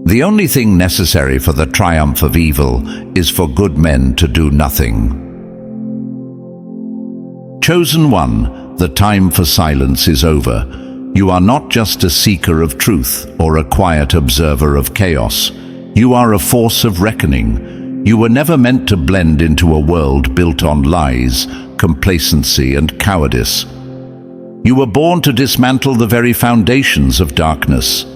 The only thing necessary for the triumph of evil is for good men to do nothing. Chosen one, the time for silence is over. You are not just a seeker of truth or a quiet observer of chaos. You are a force of reckoning. You were never meant to blend into a world built on lies, complacency, and cowardice. You were born to dismantle the very foundations of darkness.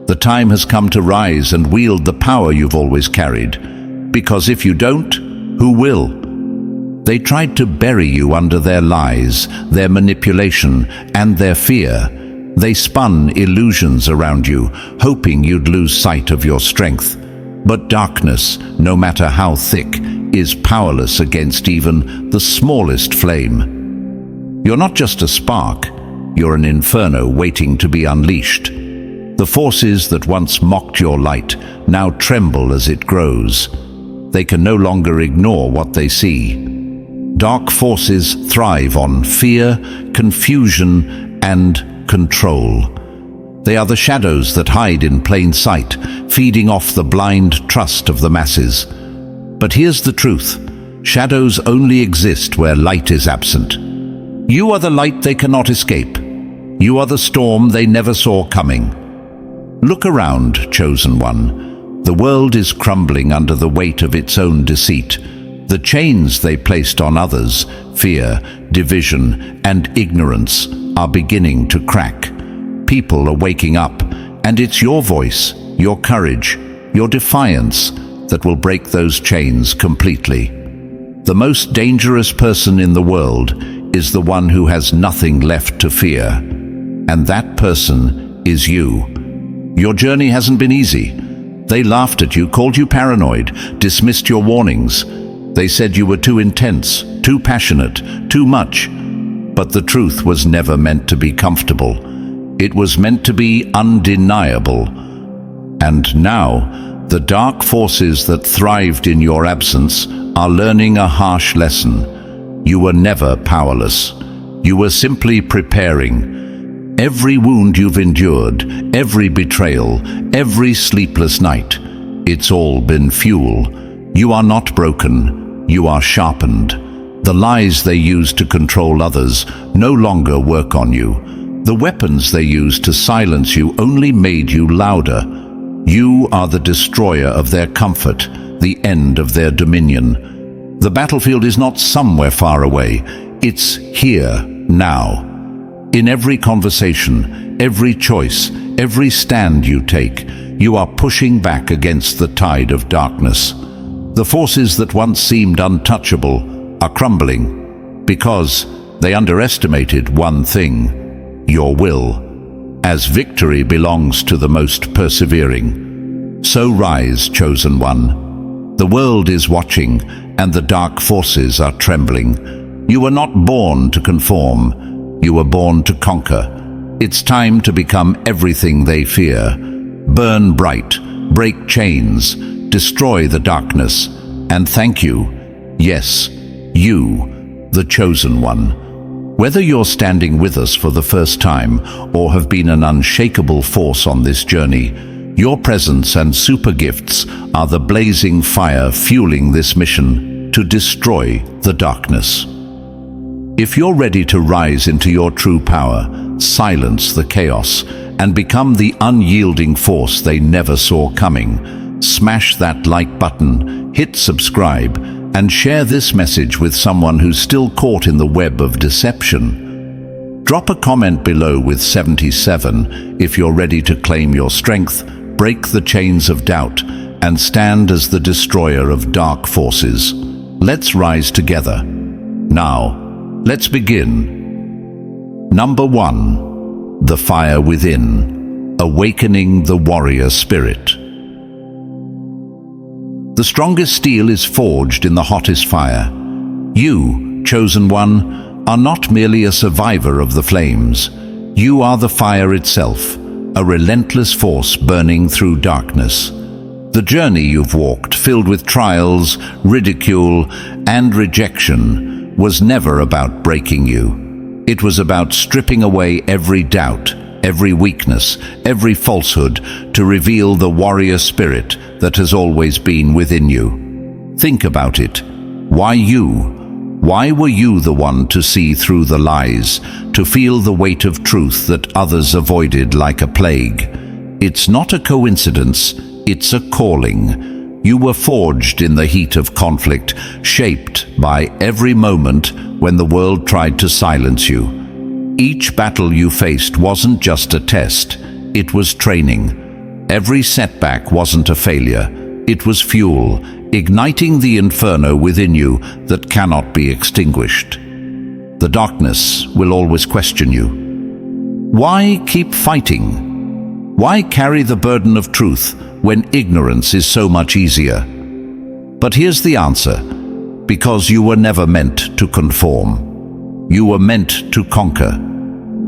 The time has come to rise and wield the power you've always carried. Because if you don't, who will? They tried to bury you under their lies, their manipulation, and their fear. They spun illusions around you, hoping you'd lose sight of your strength. But darkness, no matter how thick, is powerless against even the smallest flame. You're not just a spark, you're an inferno waiting to be unleashed. The forces that once mocked your light now tremble as it grows. They can no longer ignore what they see. Dark forces thrive on fear, confusion, and control. They are the shadows that hide in plain sight, feeding off the blind trust of the masses. But here's the truth. Shadows only exist where light is absent. You are the light they cannot escape. You are the storm they never saw coming. Look around, chosen one. The world is crumbling under the weight of its own deceit. The chains they placed on others, fear, division, and ignorance, are beginning to crack. People are waking up, and it's your voice, your courage, your defiance that will break those chains completely. The most dangerous person in the world is the one who has nothing left to fear. And that person is you. Your journey hasn't been easy. They laughed at you, called you paranoid, dismissed your warnings. They said you were too intense, too passionate, too much. But the truth was never meant to be comfortable. It was meant to be undeniable. And now, the dark forces that thrived in your absence are learning a harsh lesson. You were never powerless. You were simply preparing. Every wound you've endured, every betrayal, every sleepless night, it's all been fuel. You are not broken. You are sharpened. The lies they used to control others no longer work on you. The weapons they used to silence you only made you louder. You are the destroyer of their comfort, the end of their dominion. The battlefield is not somewhere far away. It's here, now. In every conversation, every choice, every stand you take, you are pushing back against the tide of darkness. The forces that once seemed untouchable are crumbling because they underestimated one thing: your will. As victory belongs to the most persevering. So rise, chosen one. The world is watching, and the dark forces are trembling. You were not born to conform. You were born to conquer. It's time to become everything they fear. Burn bright, break chains, destroy the darkness, and thank you, yes, you, the chosen one. Whether you're standing with us for the first time or have been an unshakable force on this journey, your presence and super gifts are the blazing fire fueling this mission to destroy the darkness. If you're ready to rise into your true power, silence the chaos, and become the unyielding force they never saw coming, smash that like button, hit subscribe, and share this message with someone who's still caught in the web of deception. Drop a comment below with 77 if you're ready to claim your strength, break the chains of doubt, and stand as the destroyer of dark forces. Let's rise together. Now, let's begin. Number 1. The fire within, awakening the warrior spirit. The strongest steel is forged in the hottest fire. You, chosen one, are not merely a survivor of the flames. You are the fire itself, a relentless force burning through darkness. The journey you've walked, filled with trials, ridicule, and rejection, was never about breaking you. It was about stripping away every doubt, every weakness, every falsehood, to reveal the warrior spirit that has always been within you. Think about it. Why you? Why were you the one to see through the lies, to feel the weight of truth that others avoided like a plague? It's not a coincidence, it's a calling. You were forged in the heat of conflict, shaped by every moment when the world tried to silence you. Each battle you faced wasn't just a test, it was training. Every setback wasn't a failure, it was fuel, igniting the inferno within you that cannot be extinguished. The darkness will always question you. Why keep fighting? Why carry the burden of truth when ignorance is so much easier? But here's the answer. Because you were never meant to conform. You were meant to conquer.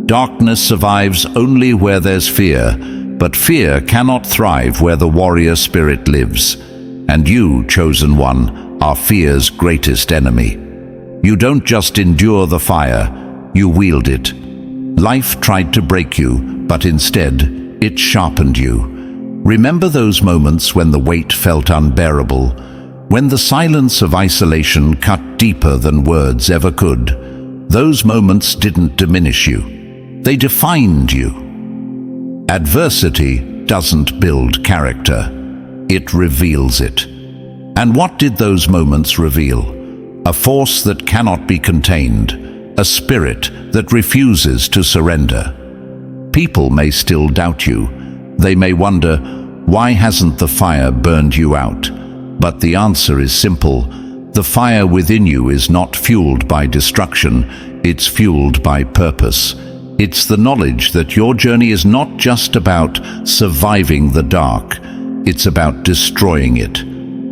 Darkness survives only where there's fear, but fear cannot thrive where the warrior spirit lives. And you, chosen one, are fear's greatest enemy. You don't just endure the fire, you wield it. Life tried to break you, but instead, it sharpened you. Remember those moments when the weight felt unbearable, when the silence of isolation cut deeper than words ever could. Those moments didn't diminish you, they defined you. Adversity doesn't build character, it reveals it. And what did those moments reveal? A force that cannot be contained, a spirit that refuses to surrender. People may still doubt you. They may wonder, why hasn't the fire burned you out? But the answer is simple. The fire within you is not fueled by destruction, it's fueled by purpose. It's the knowledge that your journey is not just about surviving the dark, it's about destroying it.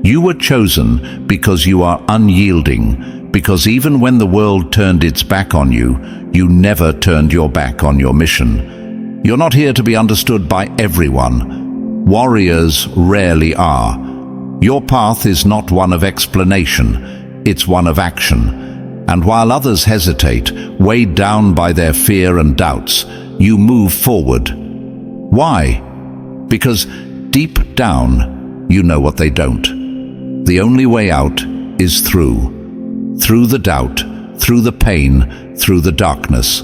You were chosen because you are unyielding, because even when the world turned its back on you, you never turned your back on your mission. You're not here to be understood by everyone. Warriors rarely are. Your path is not one of explanation, it's one of action. And while others hesitate, weighed down by their fear and doubts, you move forward. Why? Because deep down, you know what they don't. The only way out is through. Through the doubt, through the pain, through the darkness.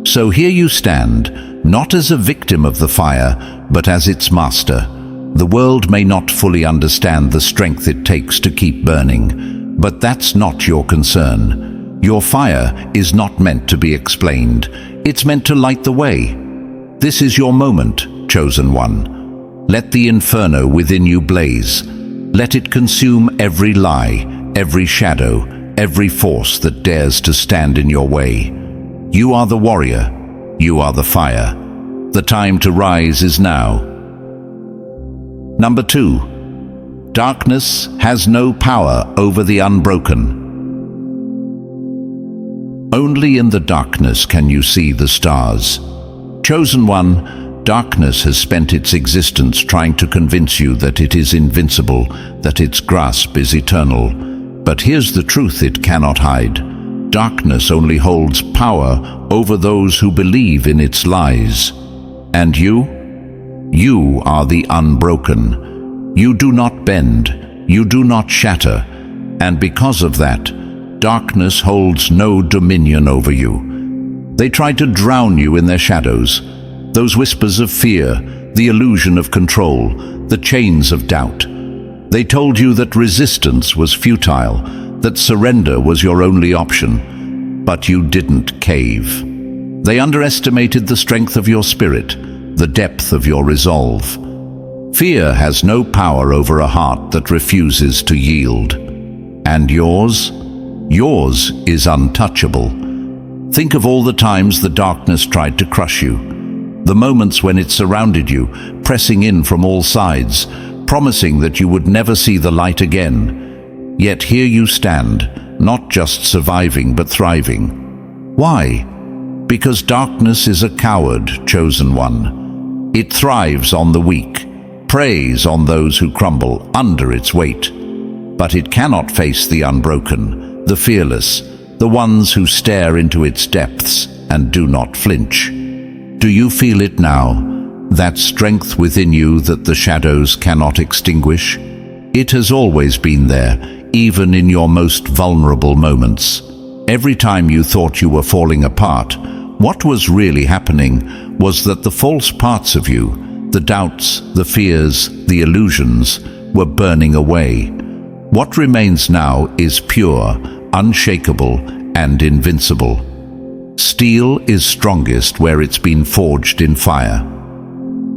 So here you stand, not as a victim of the fire, but as its master. The world may not fully understand the strength it takes to keep burning, but that's not your concern. Your fire is not meant to be explained. It's meant to light the way. This is your moment, chosen one. Let the inferno within you blaze. Let it consume every lie, every shadow, every force that dares to stand in your way. You are the warrior. You are the fire. The time to rise is now. Number 2. Darkness has no power over the unbroken. Only in the darkness can you see the stars. Chosen one, darkness has spent its existence trying to convince you that it is invincible, that its grasp is eternal. But here's the truth it cannot hide. Darkness only holds power over those who believe in its lies. And you? You are the unbroken. You do not bend. You do not shatter. And because of that, darkness holds no dominion over you. They try to drown you in their shadows. Those whispers of fear, the illusion of control, the chains of doubt. They told you that resistance was futile, that surrender was your only option. But you didn't cave. They underestimated the strength of your spirit, the depth of your resolve. Fear has no power over a heart that refuses to yield. And yours? Yours is untouchable. Think of all the times the darkness tried to crush you. The moments when it surrounded you, pressing in from all sides, promising that you would never see the light again. Yet here you stand, not just surviving but thriving. Why? Because darkness is a coward, chosen one. It thrives on the weak, preys on those who crumble under its weight. But it cannot face the unbroken, the fearless, the ones who stare into its depths and do not flinch. Do Do you feel it now? That strength within you that the shadows cannot extinguish? It has always been there, even in your most vulnerable moments. Every time you thought you were falling apart, what was really happening was that the false parts of you, the doubts, the fears, the illusions, were burning away. What remains now is pure, unshakable, and invincible. Steel is strongest where it's been forged in fire.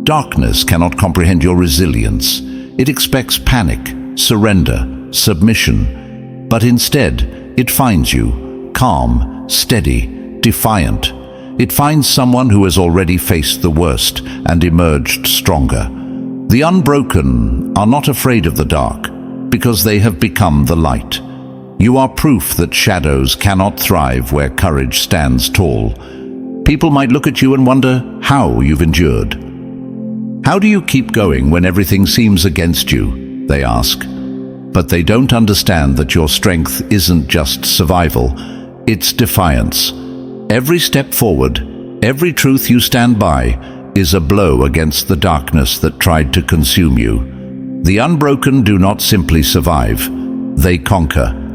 Darkness cannot comprehend your resilience. It expects panic, surrender, submission. But instead, it finds you, calm, steady, defiant. It finds someone who has already faced the worst and emerged stronger. The unbroken are not afraid of the dark, because they have become the light. You are proof that shadows cannot thrive where courage stands tall. People might look at you and wonder how you've endured. How do you keep going when everything seems against you? They ask. But they don't understand that your strength isn't just survival, it's defiance. Every step forward, every truth you stand by, is a blow against the darkness that tried to consume you. The unbroken do not simply survive, they conquer.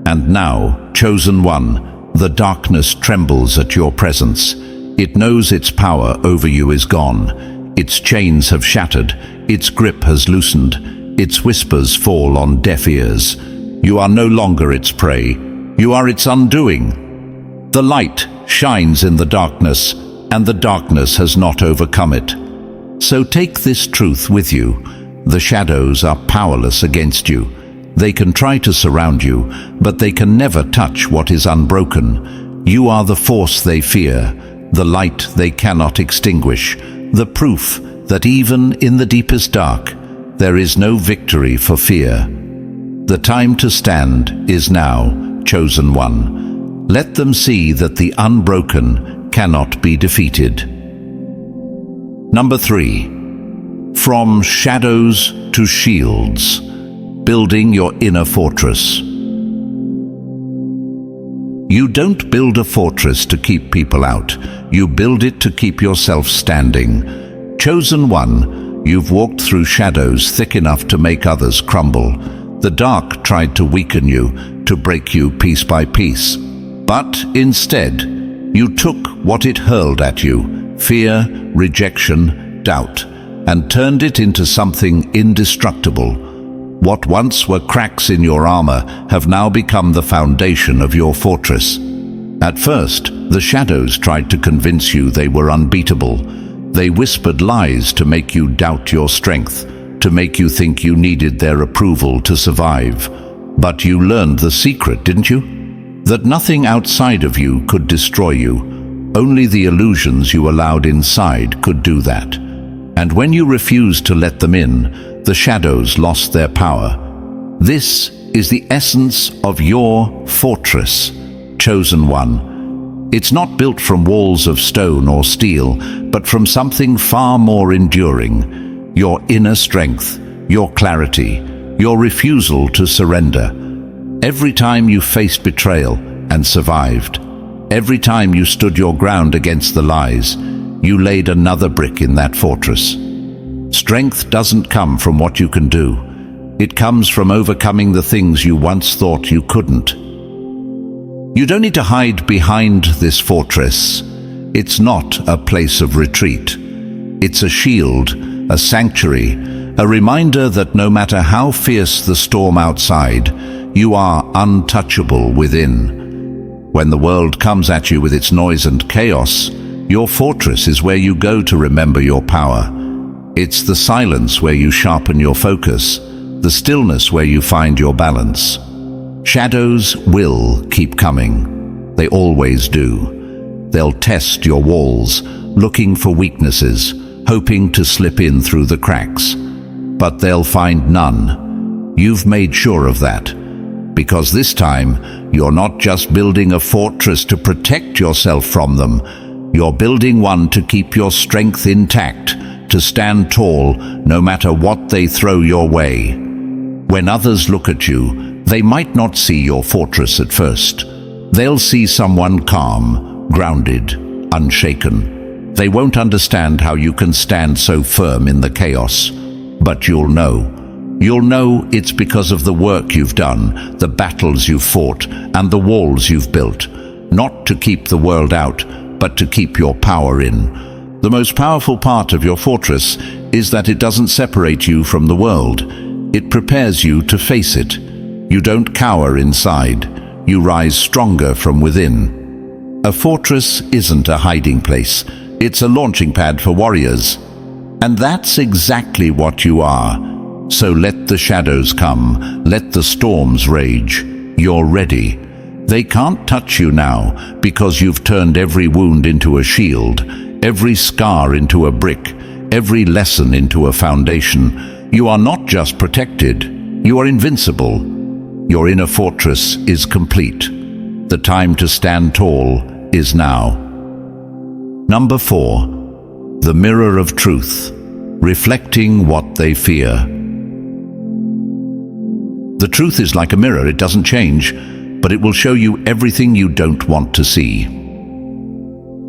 And now, chosen one, the darkness trembles at your presence. It knows its power over you is gone. Its chains have shattered, its grip has loosened, its whispers fall on deaf ears. You are no longer its prey, you are its undoing. The light shines in the darkness, and the darkness has not overcome it. So take this truth with you. The shadows are powerless against you. They can try to surround you, but they can never touch what is unbroken. You are the force they fear, the light they cannot extinguish, the proof that even in the deepest dark, there is no victory for fear. The time to stand is now, chosen one. Let them see that the unbroken cannot be defeated. Number 3. From shadows to shields. Building your inner fortress. You don't build a fortress to keep people out. You build it to keep yourself standing. Chosen one, you've walked through shadows thick enough to make others crumble. The dark tried to weaken you, to break you piece by piece. But instead, you took what it hurled at you, fear, rejection, doubt, and turned it into something indestructible. What once were cracks in your armor have now become the foundation of your fortress. At first, the shadows tried to convince you they were unbeatable. They whispered lies to make you doubt your strength, to make you think you needed their approval to survive. But you learned the secret, didn't you? That nothing outside of you could destroy you. Only the illusions you allowed inside could do that. And when you refused to let them in, the shadows lost their power. This is the essence of your fortress, chosen one. It's not built from walls of stone or steel, but from something far more enduring. Your inner strength, your clarity, your refusal to surrender. Every time you faced betrayal and survived, every time you stood your ground against the lies, you laid another brick in that fortress. Strength doesn't come from what you can do. It comes from overcoming the things you once thought you couldn't. You don't need to hide behind this fortress. It's not a place of retreat. It's a shield, a sanctuary, a reminder that no matter how fierce the storm outside, you are untouchable within. When the world comes at you with its noise and chaos, your fortress is where you go to remember your power. It's the silence where you sharpen your focus, the stillness where you find your balance. Shadows will keep coming. They always do. They'll test your walls, looking for weaknesses, hoping to slip in through the cracks. But they'll find none. You've made sure of that. Because this time, you're not just building a fortress to protect yourself from them. You're building one to keep your strength intact, to stand tall no matter what they throw your way. When others look at you, they might not see your fortress at first. They'll see someone calm, grounded, unshaken. They won't understand how you can stand so firm in the chaos. But you'll know. You'll know it's because of the work you've done, the battles you've fought, and the walls you've built. Not to keep the world out, but to keep your power in. The most powerful part of your fortress is that it doesn't separate you from the world. It prepares you to face it. You don't cower inside. You rise stronger from within. A fortress isn't a hiding place. It's a launching pad for warriors. And that's exactly what you are. So let the shadows come. Let the storms rage. You're ready. They can't touch you now because you've turned every wound into a shield, every scar into a brick, every lesson into a foundation. You are not just protected, you are invincible. Your inner fortress is complete. The time to stand tall is now. Number 4. The mirror of truth, reflecting what they fear. The truth is like a mirror, it doesn't change, but it will show you everything you don't want to see.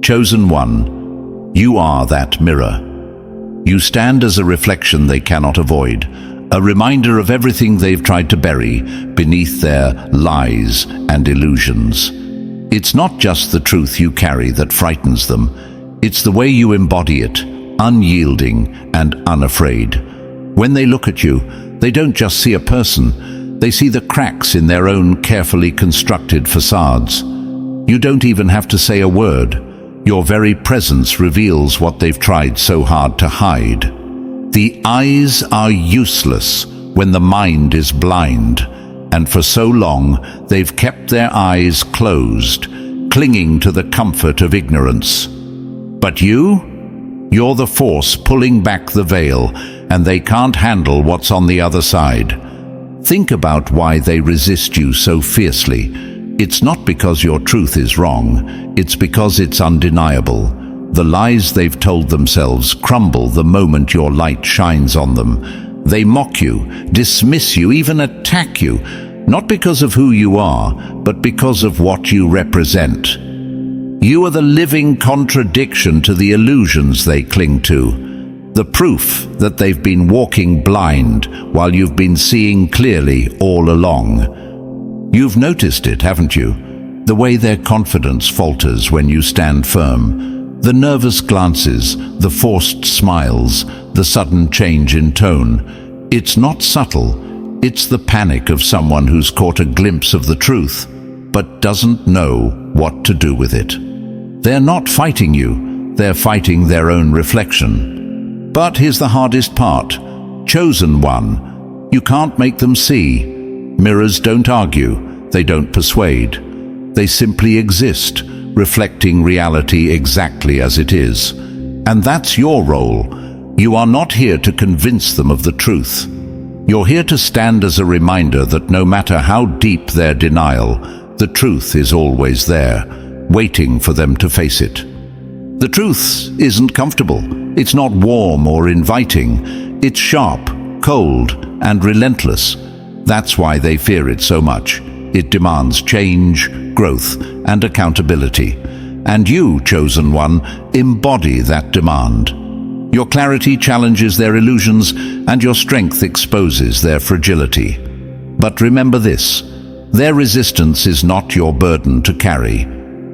Chosen one, you are that mirror. You stand as a reflection they cannot avoid, a reminder of everything they've tried to bury beneath their lies and illusions. It's not just the truth you carry that frightens them, it's the way you embody it, unyielding and unafraid. When they look at you, they don't just see a person, they see the cracks in their own carefully constructed facades. You don't even have to say a word. Your very presence reveals what they've tried so hard to hide. The eyes are useless when the mind is blind, and for so long they've kept their eyes closed, clinging to the comfort of ignorance. But you're the force pulling back the veil, and they can't handle what's on the other side. Think about why they resist you so fiercely. It's not because your truth is wrong, it's because it's undeniable. The lies they've told themselves crumble the moment your light shines on them. They mock you, dismiss you, even attack you, not because of who you are, but because of what you represent. You are the living contradiction to the illusions they cling to. The proof that they've been walking blind while you've been seeing clearly all along. You've noticed it, haven't you? The way their confidence falters when you stand firm. The nervous glances, the forced smiles, the sudden change in tone. It's not subtle. It's the panic of someone who's caught a glimpse of the truth, but doesn't know what to do with it. They're not fighting you. They're fighting their own reflection. But here's the hardest part. Chosen one. You can't make them see. Mirrors don't argue. They don't persuade. They simply exist, reflecting reality exactly as it is. And that's your role. You are not here to convince them of the truth. You're here to stand as a reminder that no matter how deep their denial, the truth is always there, waiting for them to face it. The truth isn't comfortable. It's not warm or inviting. It's sharp, cold, and relentless. That's why they fear it so much. It demands change, growth, and accountability. And you, chosen one, embody that demand. Your clarity challenges their illusions, and your strength exposes their fragility. But remember this, their resistance is not your burden to carry.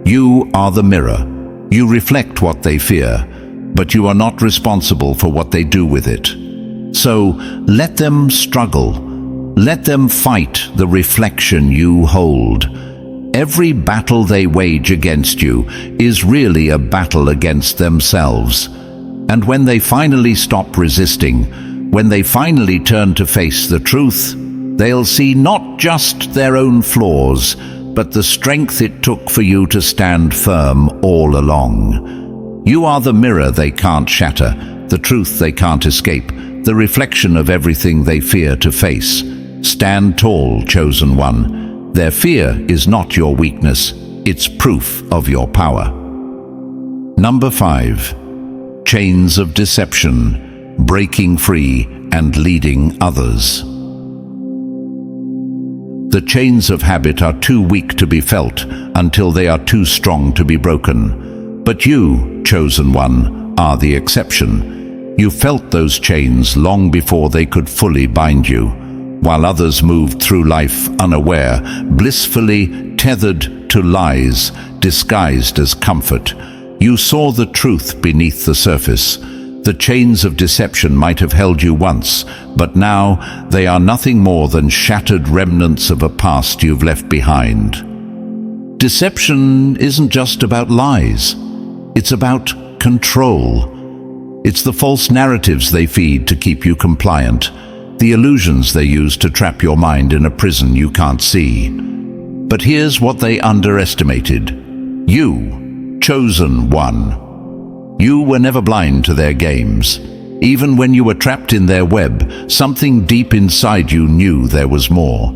You are the mirror. You reflect what they fear, but you are not responsible for what they do with it. So let them struggle. Let them fight the reflection you hold. Every battle they wage against you is really a battle against themselves. And when they finally stop resisting, when they finally turn to face the truth, they'll see not just their own flaws, but the strength it took for you to stand firm all along. You are the mirror they can't shatter, the truth they can't escape, the reflection of everything they fear to face. Stand tall, chosen one. Their fear is not your weakness, it's proof of your power. Number 5. Chains of deception, breaking free and leading others. The chains of habit are too weak to be felt until they are too strong to be broken. But you, chosen one, are the exception. You felt those chains long before they could fully bind you, while others moved through life unaware, blissfully tethered to lies disguised as comfort. You saw the truth beneath the surface. The chains of deception might have held you once, but now they are nothing more than shattered remnants of a past you've left behind. Deception isn't just about lies. It's about control. It's the false narratives they feed to keep you compliant, the illusions they use to trap your mind in a prison you can't see. But here's what they underestimated. You, chosen one. You were never blind to their games. Even when you were trapped in their web, something deep inside you knew there was more.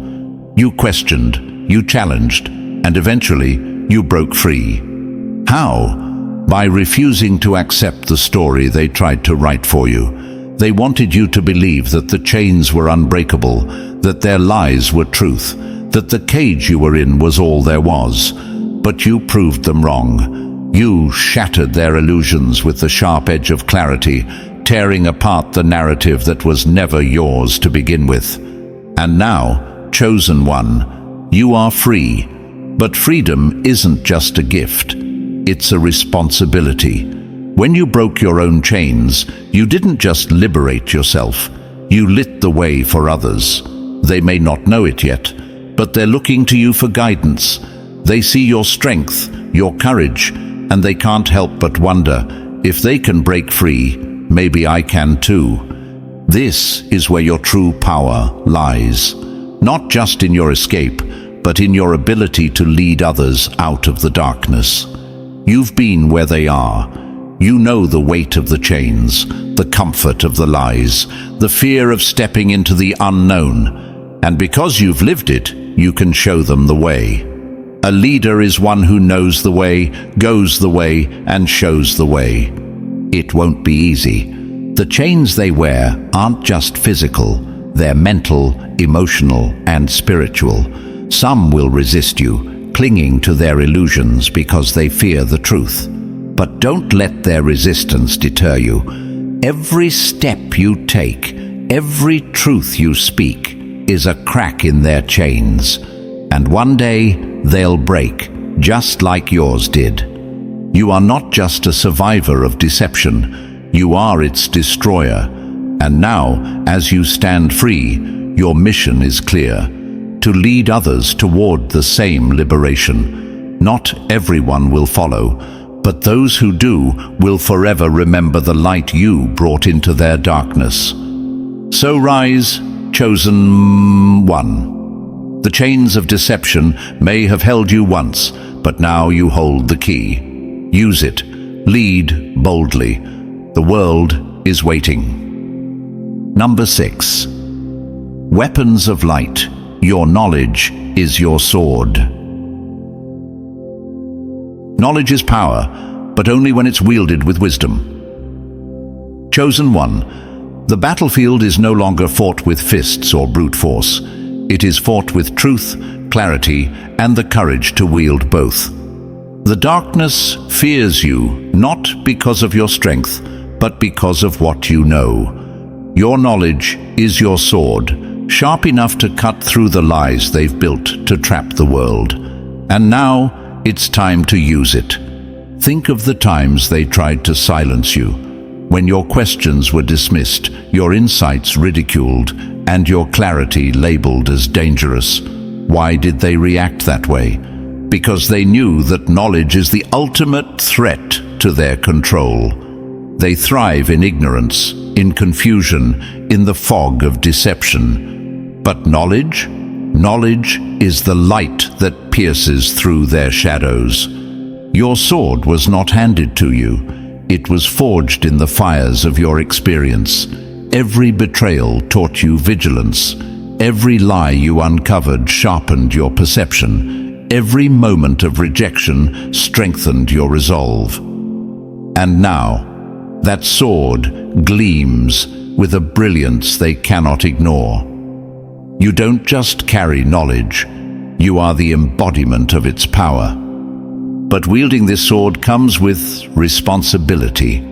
You questioned, you challenged, and eventually you broke free. How? By refusing to accept the story they tried to write for you. They wanted you to believe that the chains were unbreakable, that their lies were truth, that the cage you were in was all there was. But you proved them wrong. You shattered their illusions with the sharp edge of clarity, tearing apart the narrative that was never yours to begin with. And now, chosen one, you are free. But freedom isn't just a gift. It's a responsibility. When you broke your own chains, you didn't just liberate yourself. You lit the way for others. They may not know it yet, but they're looking to you for guidance. They see your strength, your courage, and they can't help but wonder, if they can break free, maybe I can too. This is where your true power lies. Not just in your escape, but in your ability to lead others out of the darkness. You've been where they are. You know the weight of the chains, the comfort of the lies, the fear of stepping into the unknown. And because you've lived it, you can show them the way. A leader is one who knows the way, goes the way, and shows the way. It won't be easy. The chains they wear aren't just physical, they're mental, emotional, and spiritual. Some will resist you, clinging to their illusions because they fear the truth. But don't let their resistance deter you. Every step you take, every truth you speak, is a crack in their chains. And one day, they'll break, just like yours did. You are not just a survivor of deception, you are its destroyer. And now, as you stand free, your mission is clear: to lead others toward the same liberation. Not everyone will follow, but those who do will forever remember the light you brought into their darkness. So rise, chosen one. The chains of deception may have held you once, but now you hold the key. Use it. Lead boldly. The world is waiting. Number 6. Weapons of light. Your knowledge is your sword. Knowledge is power, but only when it's wielded with wisdom. Chosen one. The battlefield is no longer fought with fists or brute force. It is fought with truth, clarity, and the courage to wield both. The darkness fears you, not because of your strength, but because of what you know. Your knowledge is your sword, sharp enough to cut through the lies they've built to trap the world. And now, it's time to use it. Think of the times they tried to silence you, when your questions were dismissed, your insights ridiculed, and your clarity labeled as dangerous. Why did they react that way? Because they knew that knowledge is the ultimate threat to their control. They thrive in ignorance, in confusion, in the fog of deception. But knowledge? Knowledge is the light that pierces through their shadows. Your sword was not handed to you. It was forged in the fires of your experience. Every betrayal taught you vigilance. Every lie you uncovered sharpened your perception. Every moment of rejection strengthened your resolve. And now, that sword gleams with a brilliance they cannot ignore. You don't just carry knowledge, you are the embodiment of its power. But wielding this sword comes with responsibility.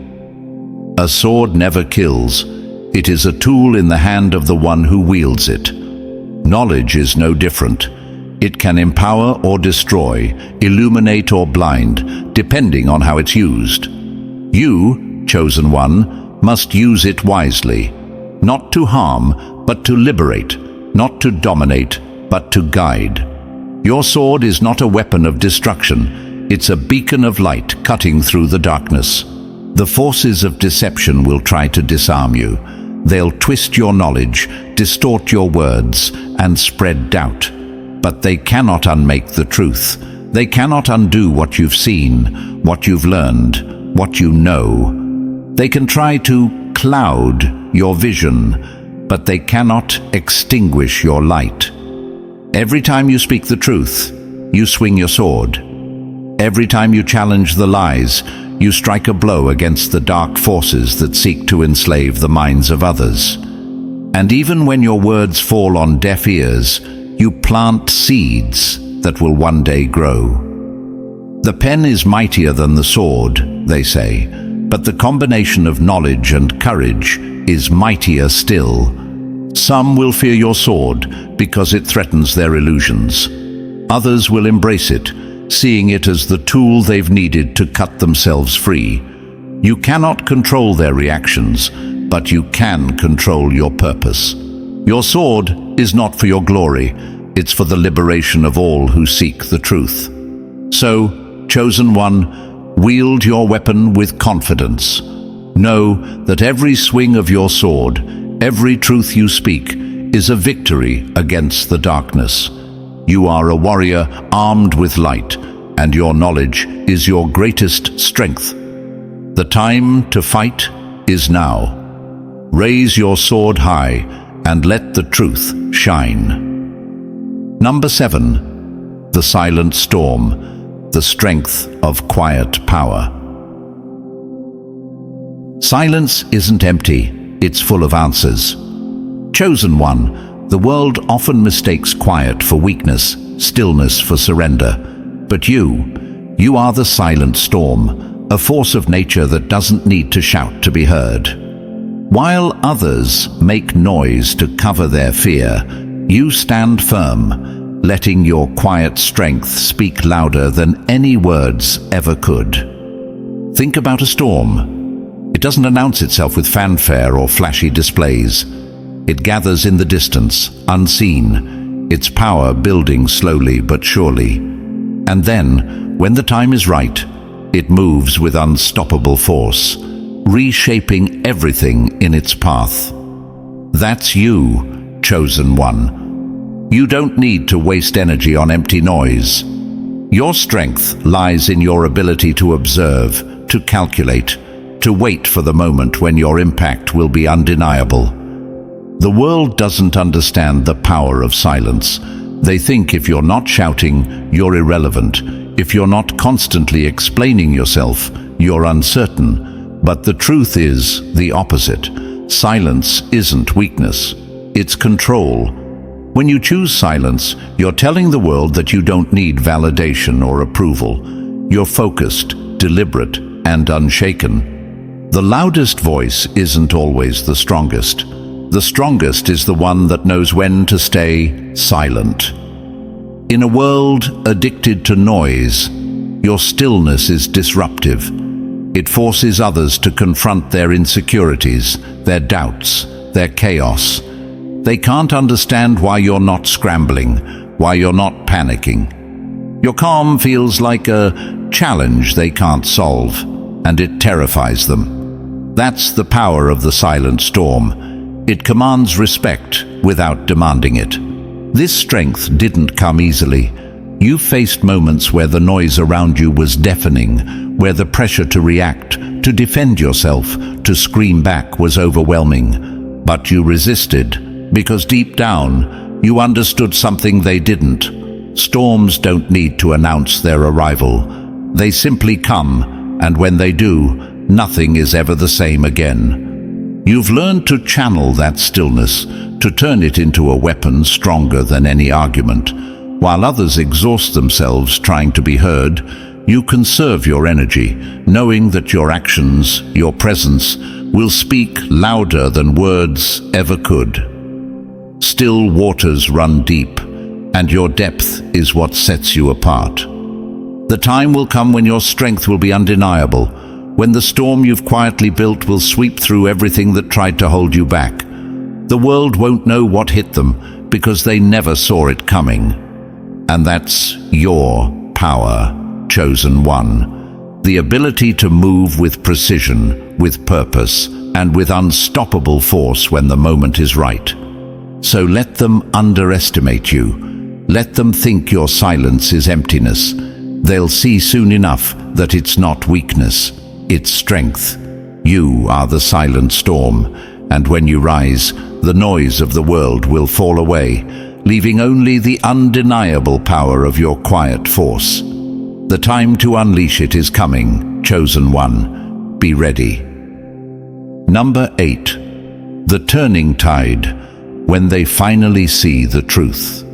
A sword never kills. It is a tool in the hand of the one who wields it. Knowledge is no different. It can empower or destroy, illuminate or blind, depending on how it's used. You, chosen one, must use it wisely, not to harm, but to liberate, not to dominate, but to guide. Your sword is not a weapon of destruction. It's a beacon of light cutting through the darkness. The forces of deception will try to disarm you. They'll twist your knowledge, distort your words, and spread doubt. But they cannot unmake the truth. They cannot undo what you've seen, what you've learned, what you know. They can try to cloud your vision, but they cannot extinguish your light. Every time you speak the truth, you swing your sword. Every time you challenge the lies, you strike a blow against the dark forces that seek to enslave the minds of others. And even when your words fall on deaf ears, you plant seeds that will one day grow. The pen is mightier than the sword, they say, but the combination of knowledge and courage is mightier still. Some will fear your sword because it threatens their illusions. Others will embrace it, seeing it as the tool they've needed to cut themselves free. You cannot control their reactions, but you can control your purpose. Your sword is not for your glory, it's for the liberation of all who seek the truth. So, chosen one, wield your weapon with confidence. Know that every swing of your sword, every truth you speak, is a victory against the darkness. You are a warrior armed with light, and your knowledge is your greatest strength. The time to fight is now. Raise your sword high and let the truth shine. Number 7. The silent storm, the strength of quiet power. Silence isn't empty, it's full of answers. Chosen one, the world often mistakes quiet for weakness, stillness for surrender. But you are the silent storm, a force of nature that doesn't need to shout to be heard. While others make noise to cover their fear, you stand firm, letting your quiet strength speak louder than any words ever could. Think about a storm. It doesn't announce itself with fanfare or flashy displays. It gathers in the distance, unseen, its power building slowly but surely. And then, when the time is right, it moves with unstoppable force, reshaping everything in its path. That's you, chosen one. You don't need to waste energy on empty noise. Your strength lies in your ability to observe, to calculate, to wait for the moment when your impact will be undeniable. The world doesn't understand the power of silence. They think if you're not shouting, you're irrelevant. If you're not constantly explaining yourself, you're uncertain. But the truth is the opposite. Silence isn't weakness. It's control. When you choose silence, you're telling the world that you don't need validation or approval. You're focused, deliberate, and unshaken. The loudest voice isn't always the strongest. The strongest is the one that knows when to stay silent. In a world addicted to noise, your stillness is disruptive. It forces others to confront their insecurities, their doubts, their chaos. They can't understand why you're not scrambling, why you're not panicking. Your calm feels like a challenge they can't solve, and it terrifies them. That's the power of the silent storm. It commands respect without demanding it. This strength didn't come easily. You faced moments where the noise around you was deafening, where the pressure to react, to defend yourself, to scream back was overwhelming. But you resisted, because deep down, you understood something they didn't. Storms don't need to announce their arrival. They simply come, and when they do, nothing is ever the same again. You've learned to channel that stillness, to turn it into a weapon stronger than any argument. While others exhaust themselves trying to be heard, you conserve your energy, knowing that your actions, your presence, will speak louder than words ever could. Still waters run deep, and your depth is what sets you apart. The time will come when your strength will be undeniable, when the storm you've quietly built will sweep through everything that tried to hold you back. The world won't know what hit them because they never saw it coming. And that's your power, chosen one. The ability to move with precision, with purpose, and with unstoppable force when the moment is right. So let them underestimate you. Let them think your silence is emptiness. They'll see soon enough that it's not weakness, it's strength. You are the silent storm, and when you rise, the noise of the world will fall away, leaving only the undeniable power of your quiet force. The time to unleash it is coming, chosen one. Be ready. Number 8. The turning tide, when they finally see the truth.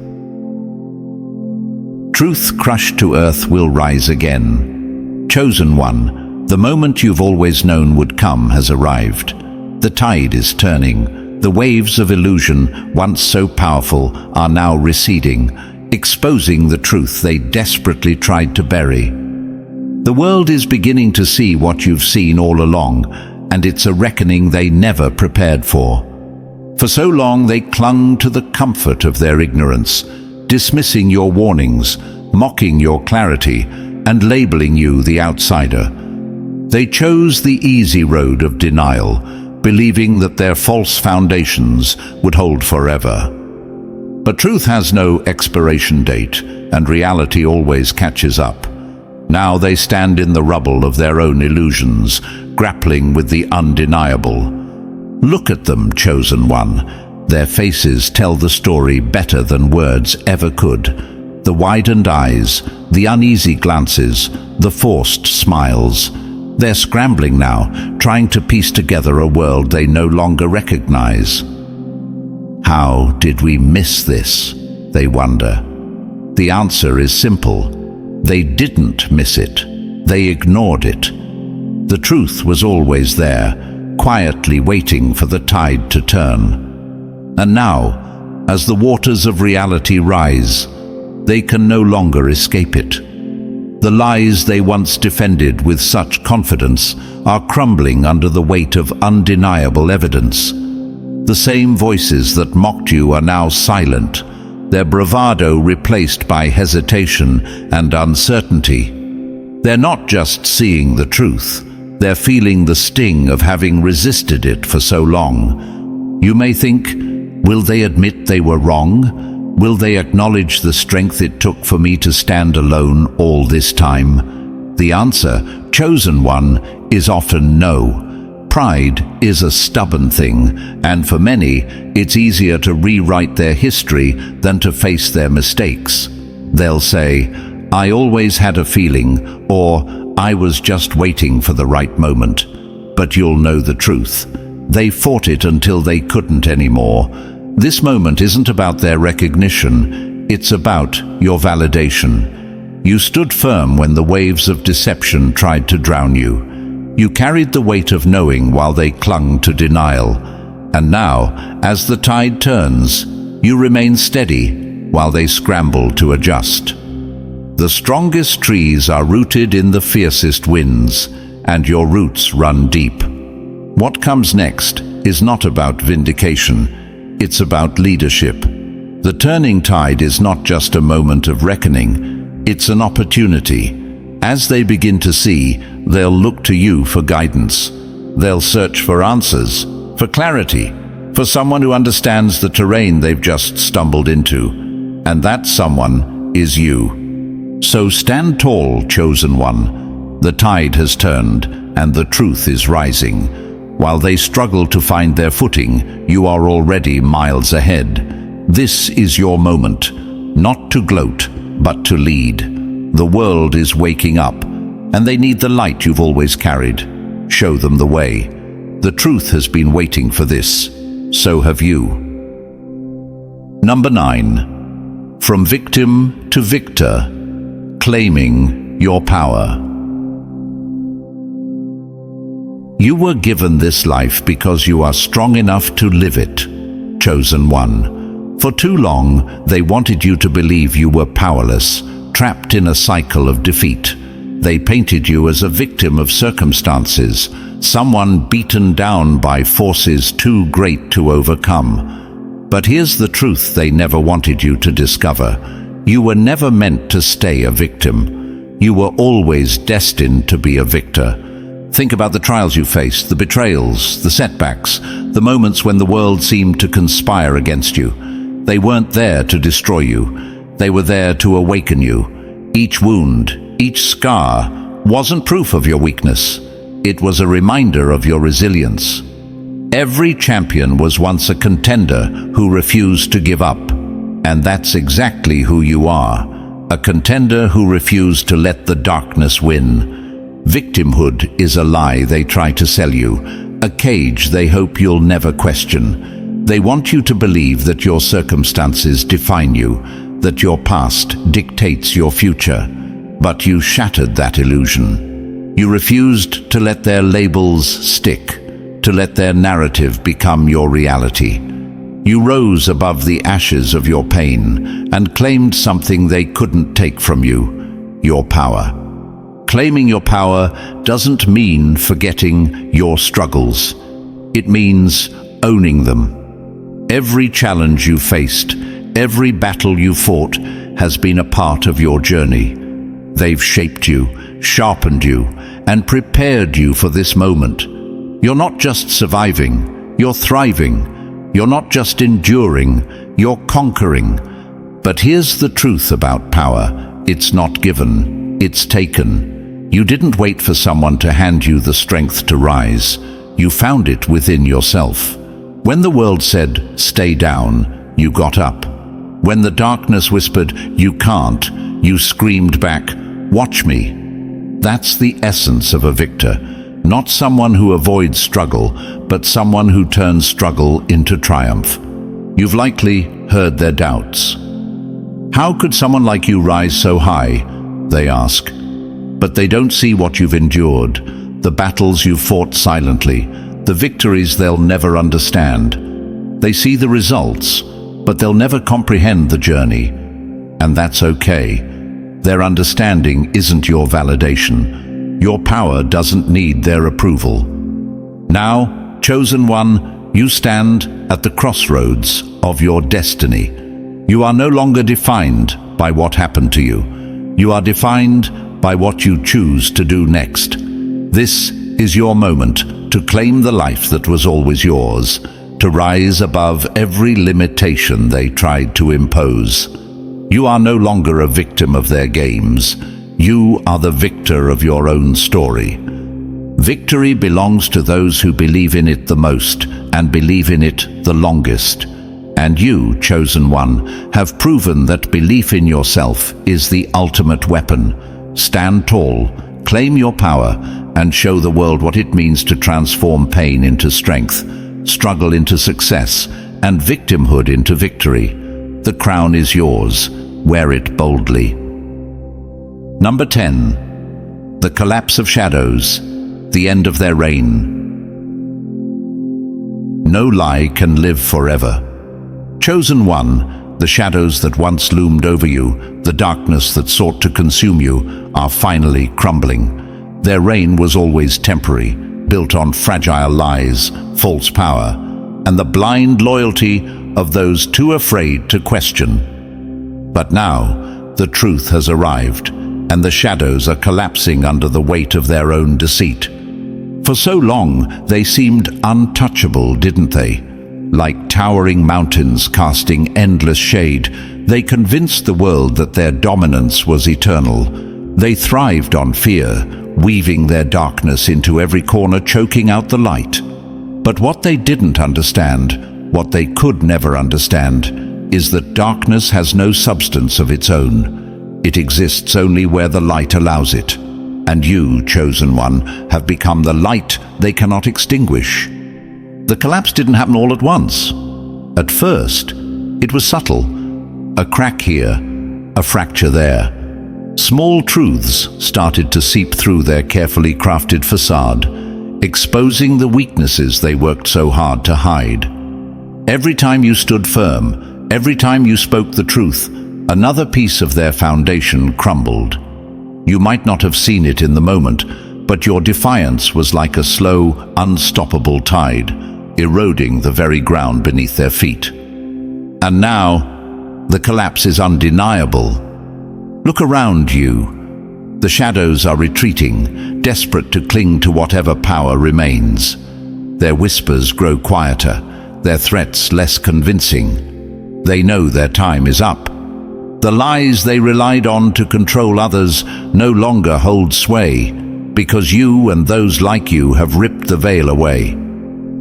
Truth crushed to earth will rise again. Chosen one, the moment you've always known would come has arrived. The tide is turning. The waves of illusion, once so powerful, are now receding, exposing the truth they desperately tried to bury. The world is beginning to see what you've seen all along, and it's a reckoning they never prepared for. For so long they clung to the comfort of their ignorance, dismissing your warnings, mocking your clarity, and labeling you the outsider. They chose the easy road of denial, believing that their false foundations would hold forever. But truth has no expiration date, and reality always catches up. Now they stand in the rubble of their own illusions, grappling with the undeniable. Look at them, chosen one. Their faces tell the story better than words ever could. The widened eyes, the uneasy glances, the forced smiles. They're scrambling now, trying to piece together a world they no longer recognize. How did we miss this? They wonder. The answer is simple. They didn't miss it. They ignored it. The truth was always there, quietly waiting for the tide to turn. And now, as the waters of reality rise, they can no longer escape it. The lies they once defended with such confidence are crumbling under the weight of undeniable evidence. The same voices that mocked you are now silent, their bravado replaced by hesitation and uncertainty. They're not just seeing the truth, they're feeling the sting of having resisted it for so long. You may think, will they admit they were wrong? Will they acknowledge the strength it took for me to stand alone all this time? The answer, chosen one, is often no. Pride is a stubborn thing, and for many, it's easier to rewrite their history than to face their mistakes. They'll say, I always had a feeling, or I was just waiting for the right moment. But you'll know the truth. They fought it until they couldn't anymore. This moment isn't about their recognition, it's about your validation. You stood firm when the waves of deception tried to drown you. You carried the weight of knowing while they clung to denial. And now, as the tide turns, you remain steady while they scramble to adjust. The strongest trees are rooted in the fiercest winds, and your roots run deep. What comes next is not about vindication. It's about leadership. The turning tide is not just a moment of reckoning, it's an opportunity. As they begin to see, they'll look to you for guidance. They'll search for answers, for clarity, for someone who understands the terrain they've just stumbled into. And that someone is you. So stand tall, chosen one. The tide has turned, and the truth is rising. While they struggle to find their footing, you are already miles ahead. This is your moment, not to gloat, but to lead. The world is waking up, and they need the light you've always carried. Show them the way. The truth has been waiting for this. So have you. Number 9. From victim to victor, claiming your power. You were given this life because you are strong enough to live it, chosen one. For too long, they wanted you to believe you were powerless, trapped in a cycle of defeat. They painted you as a victim of circumstances, someone beaten down by forces too great to overcome. But here's the truth they never wanted you to discover. You were never meant to stay a victim. You were always destined to be a victor. Think about the trials you faced, the betrayals, the setbacks, the moments when the world seemed to conspire against you. They weren't there to destroy you. They were there to awaken you. Each wound, each scar, wasn't proof of your weakness. It was a reminder of your resilience. Every champion was once a contender who refused to give up. And that's exactly who you are, a contender who refused to let the darkness win. Victimhood is a lie they try to sell you, a cage they hope you'll never question. They want you to believe that your circumstances define you, that your past dictates your future. But you shattered that illusion. You refused to let their labels stick, to let their narrative become your reality. You rose above the ashes of your pain and claimed something they couldn't take from you, your power. Claiming your power doesn't mean forgetting your struggles. It means owning them. Every challenge you faced, every battle you fought, has been a part of your journey. They've shaped you, sharpened you, and prepared you for this moment. You're not just surviving, you're thriving. You're not just enduring, you're conquering. But here's the truth about power. It's not given, it's taken. You didn't wait for someone to hand you the strength to rise. You found it within yourself. When the world said, "Stay down," you got up. When the darkness whispered, "You can't," you screamed back, "Watch me." That's the essence of a victor. Not someone who avoids struggle, but someone who turns struggle into triumph. You've likely heard their doubts. How could someone like you rise so high? They ask. But they don't see what you've endured, the battles you've fought silently, the victories they'll never understand. They see the results, but they'll never comprehend the journey. And that's okay. Their understanding isn't your validation. Your power doesn't need their approval. Now, chosen one, you stand at the crossroads of your destiny. You are no longer defined by what happened to you. You are defined by what you choose to do next. This is your moment to claim the life that was always yours, to rise above every limitation they tried to impose. You are no longer a victim of their games. You are the victor of your own story. Victory belongs to those who believe in it the most and believe in it the longest. And you, chosen one, have proven that belief in yourself is the ultimate weapon. Stand tall, claim your power, and show the world what it means to transform pain into strength, struggle into success, and victimhood into victory. The crown is yours. Wear it boldly. Number 10. The collapse of shadows, the end of their reign. No lie can live forever. Chosen one, the shadows that once loomed over you, the darkness that sought to consume you, are finally crumbling. Their reign was always temporary, built on fragile lies, false power, and the blind loyalty of those too afraid to question. But now, the truth has arrived, and the shadows are collapsing under the weight of their own deceit. For so long, they seemed untouchable, didn't they? Like towering mountains casting endless shade, they convinced the world that their dominance was eternal. They thrived on fear, weaving their darkness into every corner, choking out the light. But what they didn't understand, what they could never understand, is that darkness has no substance of its own. It exists only where the light allows it. And you, chosen one, have become the light they cannot extinguish. The collapse didn't happen all at once. At first, it was subtle. A crack here, a fracture there. Small truths started to seep through their carefully crafted facade, exposing the weaknesses they worked so hard to hide. Every time you stood firm, every time you spoke the truth, another piece of their foundation crumbled. You might not have seen it in the moment, but your defiance was like a slow, unstoppable tide, eroding the very ground beneath their feet. And now, the collapse is undeniable. Look around you. The shadows are retreating, desperate to cling to whatever power remains. Their whispers grow quieter, their threats less convincing. They know their time is up. The lies they relied on to control others no longer hold sway, because you and those like you have ripped the veil away.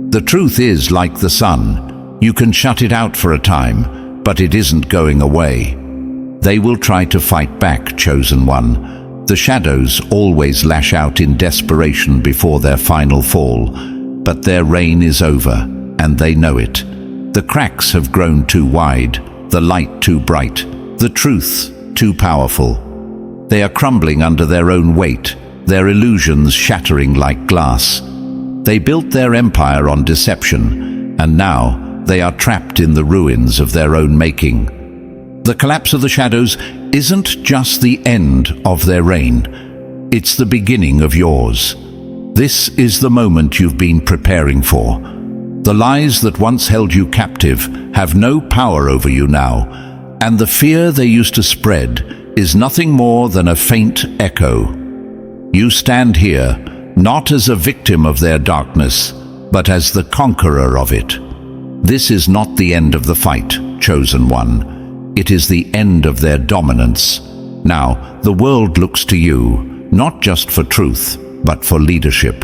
The truth is like the sun. You can shut it out for a time, but it isn't going away. They will try to fight back, chosen one. The shadows always lash out in desperation before their final fall, but their reign is over, and they know it. The cracks have grown too wide, the light too bright, the truth too powerful. They are crumbling under their own weight, their illusions shattering like glass. They built their empire on deception, and now they are trapped in the ruins of their own making. The collapse of the shadows isn't just the end of their reign, it's the beginning of yours. This is the moment you've been preparing for. The lies that once held you captive have no power over you now, and the fear they used to spread is nothing more than a faint echo. You stand here, not as a victim of their darkness, but as the conqueror of it. This is not the end of the fight, chosen one. It is the end of their dominance. Now, the world looks to you, not just for truth, but for leadership.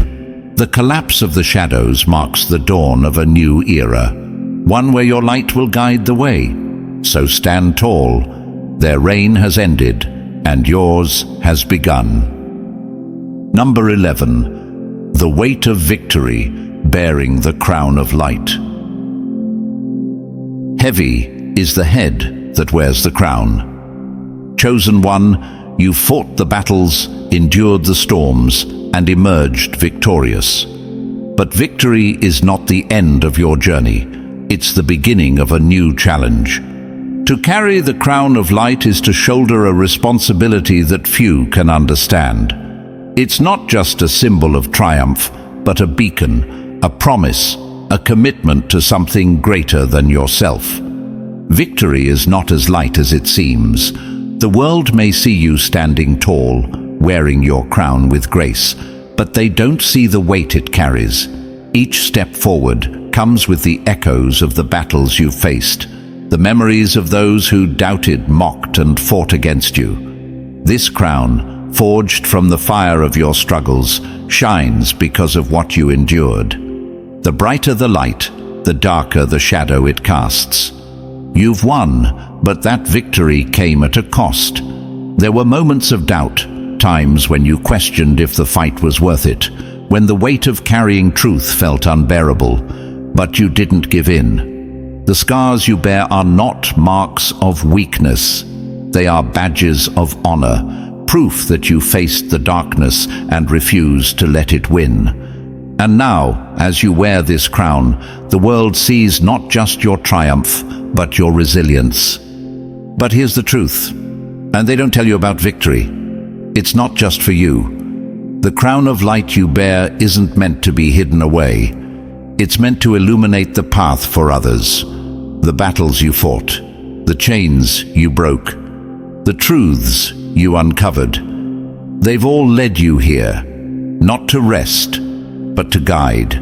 The collapse of the shadows marks the dawn of a new era, one where your light will guide the way. So stand tall. Their reign has ended, and yours has begun. Number 11. The weight of victory, bearing the crown of light. Heavy is the head that wears the crown. Chosen one, you fought the battles, endured the storms, and emerged victorious. But victory is not the end of your journey. It's the beginning of a new challenge. To carry the crown of light is to shoulder a responsibility that few can understand. It's not just a symbol of triumph, but a beacon, a promise, a commitment to something greater than yourself. Victory is not as light as it seems. The world may see you standing tall, wearing your crown with grace, but they don't see the weight it carries. Each step forward comes with the echoes of the battles you've faced, the memories of those who doubted, mocked, and fought against you. This crown, forged from the fire of your struggles, shines because of what you endured. The brighter the light, the darker the shadow it casts. You've won, but that victory came at a cost. There were moments of doubt, times when you questioned if the fight was worth it, when the weight of carrying truth felt unbearable, but you didn't give in. The scars you bear are not marks of weakness. They are badges of honor, proof that you faced the darkness and refused to let it win. And now, as you wear this crown, the world sees not just your triumph, but your resilience. But here's the truth, and they don't tell you about victory. It's not just for you. The crown of light you bear isn't meant to be hidden away. It's meant to illuminate the path for others. The battles you fought, the chains you broke, the truths you uncovered. They've all led you here, not to rest, but to guide.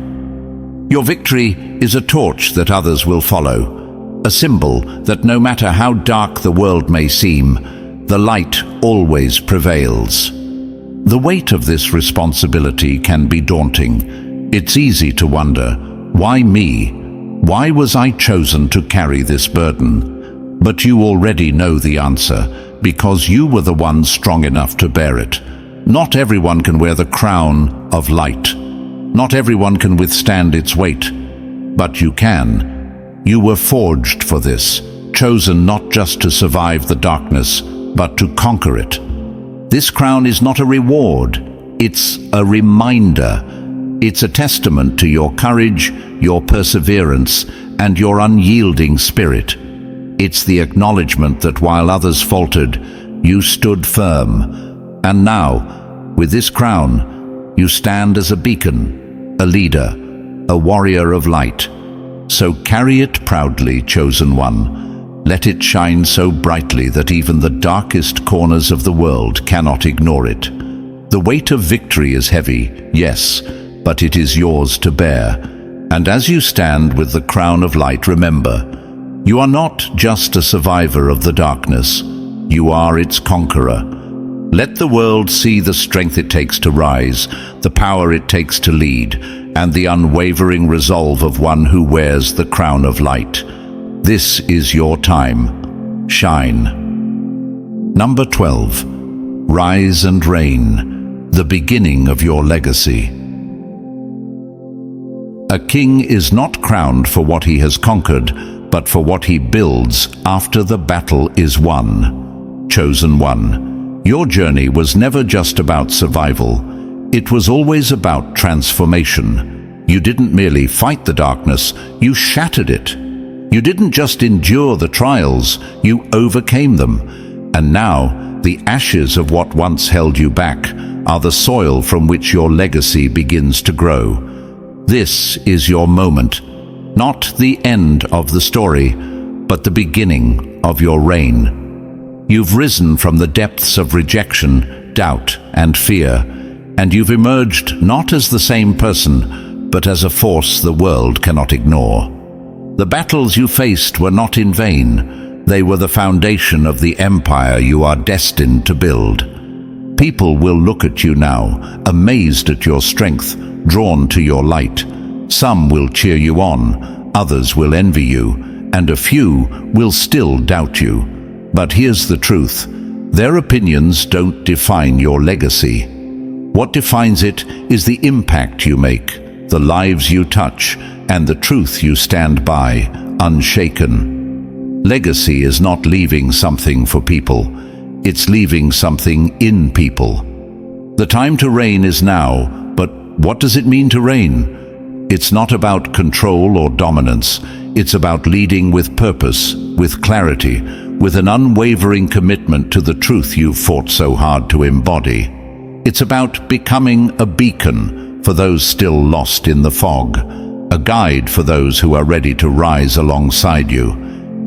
Your victory is a torch that others will follow, a symbol that no matter how dark the world may seem, the light always prevails. The weight of this responsibility can be daunting. It's easy to wonder, why me? Why was I chosen to carry this burden? But you already know the answer, because you were the one strong enough to bear it. Not everyone can wear the crown of light. Not everyone can withstand its weight. But you can. You were forged for this, chosen not just to survive the darkness, but to conquer it. This crown is not a reward, it's a reminder. It's a testament to your courage, your perseverance, and your unyielding spirit. It's the acknowledgement that while others faltered, you stood firm. And now, with this crown, you stand as a beacon, a leader, a warrior of light. So carry it proudly, chosen one. Let it shine so brightly that even the darkest corners of the world cannot ignore it. The weight of victory is heavy, yes, but it is yours to bear. And as you stand with the crown of light, remember, you are not just a survivor of the darkness, you are its conqueror. Let the world see the strength it takes to rise, the power it takes to lead, and the unwavering resolve of one who wears the crown of light. This is your time. Shine. Number 12. Rise and reign, the beginning of your legacy. A king is not crowned for what he has conquered, but for what he builds after the battle is won. Chosen one, your journey was never just about survival. It was always about transformation. You didn't merely fight the darkness, you shattered it. You didn't just endure the trials, you overcame them. And now, the ashes of what once held you back are the soil from which your legacy begins to grow. This is your moment. Not the end of the story, but the beginning of your reign. You've risen from the depths of rejection, doubt, and fear, and you've emerged not as the same person, but as a force the world cannot ignore. The battles you faced were not in vain. They were the foundation of the empire you are destined to build. People will look at you now, amazed at your strength, drawn to your light. Some will cheer you on, others will envy you, and a few will still doubt you. But here's the truth. Their opinions don't define your legacy. What defines it is the impact you make, the lives you touch, and the truth you stand by, unshaken. Legacy is not leaving something for people. It's leaving something in people. The time to reign is now, but what does it mean to reign? It's not about control or dominance. It's about leading with purpose, with clarity, with an unwavering commitment to the truth you've fought so hard to embody. It's about becoming a beacon for those still lost in the fog, a guide for those who are ready to rise alongside you.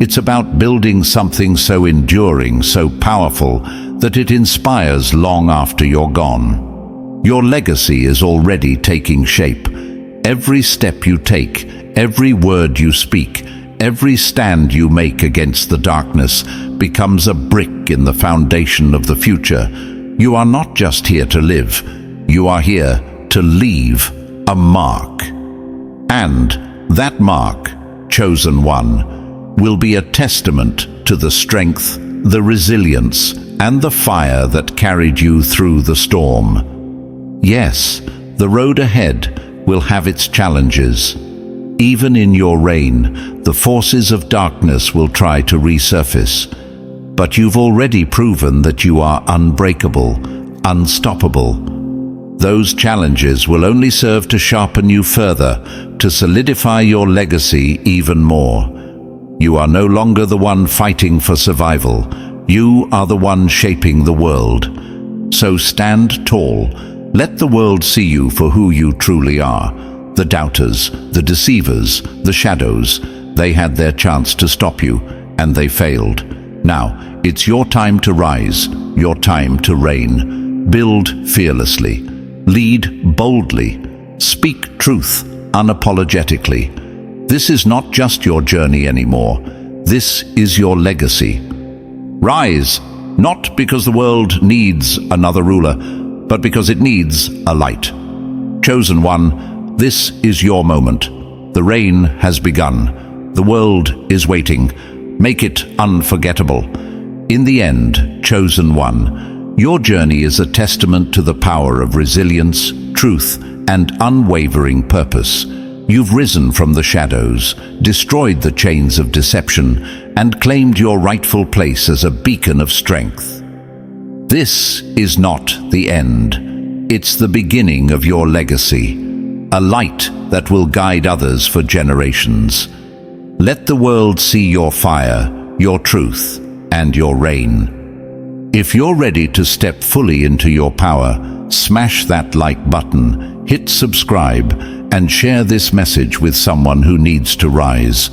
It's about building something so enduring, so powerful, that it inspires long after you're gone. Your legacy is already taking shape. Every step you take, every word you speak, every stand you make against the darkness becomes a brick in the foundation of the future. You are not just here to live, you are here to leave a mark. And that mark, chosen one, will be a testament to the strength, the resilience, and the fire that carried you through the storm. Yes, the road ahead will have its challenges. Even in your reign, the forces of darkness will try to resurface. But you've already proven that you are unbreakable, unstoppable. Those challenges will only serve to sharpen you further, to solidify your legacy even more. You are no longer the one fighting for survival. You are the one shaping the world. So stand tall. Let the world see you for who you truly are. The doubters, the deceivers, the shadows, they had their chance to stop you, and they failed. Now, it's your time to rise, your time to reign. Build fearlessly. Lead boldly. Speak truth unapologetically. This is not just your journey anymore. This is your legacy. Rise, not because the world needs another ruler, but because it needs a light. Chosen one, this is your moment. The reign has begun. The world is waiting. Make it unforgettable. In the end, chosen one, your journey is a testament to the power of resilience, truth, and unwavering purpose. You've risen from the shadows, destroyed the chains of deception, and claimed your rightful place as a beacon of strength. This is not the end. It's the beginning of your legacy, a light that will guide others for generations. Let the world see your fire, your truth, and your reign. If you're ready to step fully into your power, smash that like button, hit subscribe, and share this message with someone who needs to rise.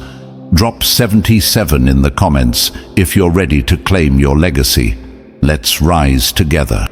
Drop 77 in the comments if you're ready to claim your legacy. Let's rise together.